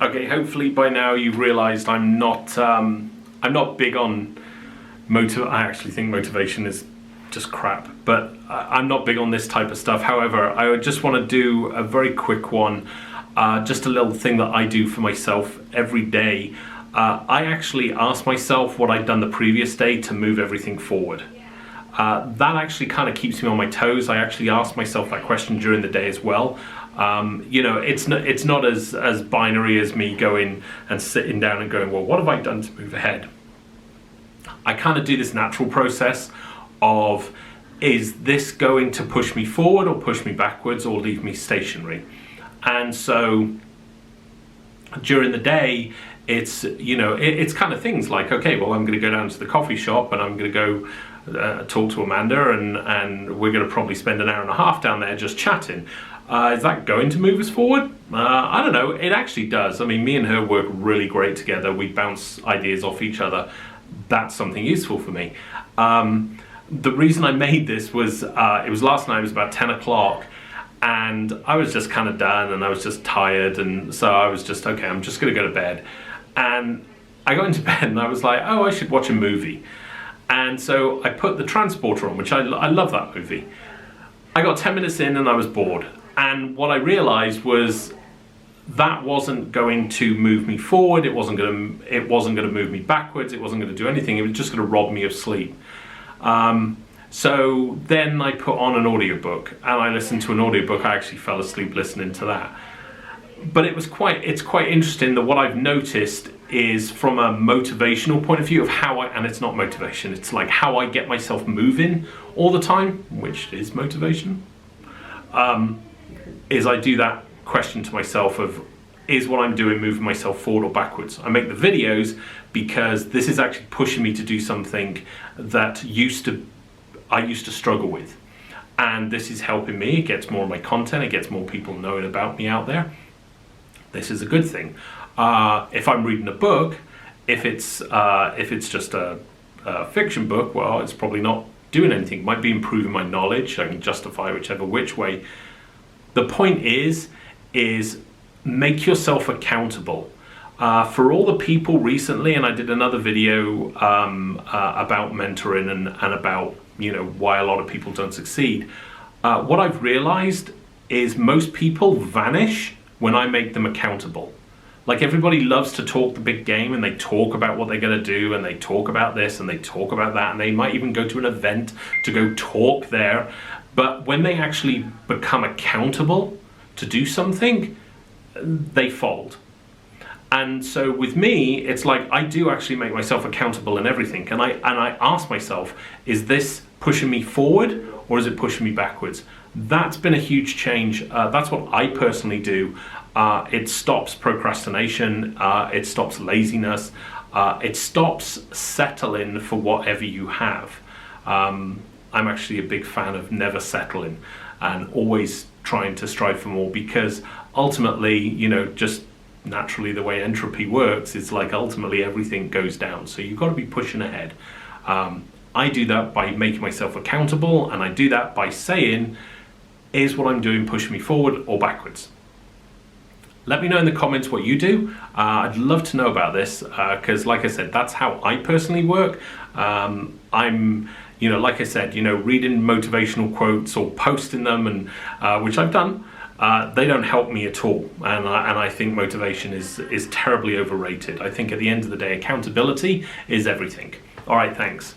Okay, hopefully by now you've realized I'm not big on I actually think motivation is just crap, but I'm not big on this type of stuff. However, I just want to do a very quick one, just a little thing that I do for myself every day. I actually ask myself what I'd done the previous day to move everything forward. That actually kind of keeps me on my toes. I actually ask myself that question during the day as well. You know, it's not as binary as me going and sitting down and going, well, what have I done to move ahead? I kind of do this natural process of, is this going to push me forward or push me backwards or leave me stationary? And so during the day, it's, you know, it's kind of things like, okay, well, I'm going to go down to the coffee shop and I'm going to go talk to Amanda, and we're going to probably spend an hour and a half down there just chatting. Is that going to move us forward? I don't know. It actually does. I mean, me and her work really great together. We bounce ideas off each other. That's something useful for me. The reason I made this was, it was last night, it was about 10 o'clock, and I was just kind of done and I was just tired, and so I was just, okay, I'm just going to go to bed. And I got into bed and I was like, oh, I should watch a movie. And so I put The Transporter on, which I love that movie. I got 10 minutes in and I was bored. And what I realized was that wasn't going to move me forward. It wasn't going to move me backwards. It wasn't going to do anything. It was just going to rob me of sleep. So then I put on an audiobook and I listened to an audiobook. I actually fell asleep listening to that. But it's quite interesting that what I've noticed is, from a motivational point of view, of how and it's not motivation, it's like how I get myself moving all the time, which is motivation, is I do that question to myself of, is what I'm doing moving myself forward or backwards? I make the videos because this is actually pushing me to do something that I used to struggle with. And this is helping me. It gets more of my content, it gets more people knowing about me out there. This is a good thing. If I'm reading a book, if it's just a fiction book, well, it's probably not doing anything. It might be improving my knowledge. I can justify which way. The point is make yourself accountable. For all the people recently, and I did another video about mentoring and about, you know, why a lot of people don't succeed. What I've realized is most people vanish when I make them accountable. Like, everybody loves to talk the big game, and they talk about what they're going to do, and they talk about this and they talk about that, and they might even go to an event to go talk there. But when they actually become accountable to do something, they fold. And so with me, it's like I do actually make myself accountable in everything, and I ask myself, is this pushing me forward or is it pushing me backwards? That's been a huge change. That's what I personally do. It stops procrastination, it stops laziness, it stops settling for whatever you have. I'm actually a big fan of never settling and always trying to strive for more, because ultimately, you know, just naturally the way entropy works, it's like ultimately everything goes down. So you've got to be pushing ahead. I do that by making myself accountable, and I do that by saying, is what I'm doing pushing me forward or backwards? Let me know in the comments what you do. I'd love to know about this, because like I said, that's how I personally work. I'm, you know, like I said, you know, reading motivational quotes or posting them, and which I've done, they don't help me at all. And I think motivation is terribly overrated. I think at the end of the day, accountability is everything. All right, thanks.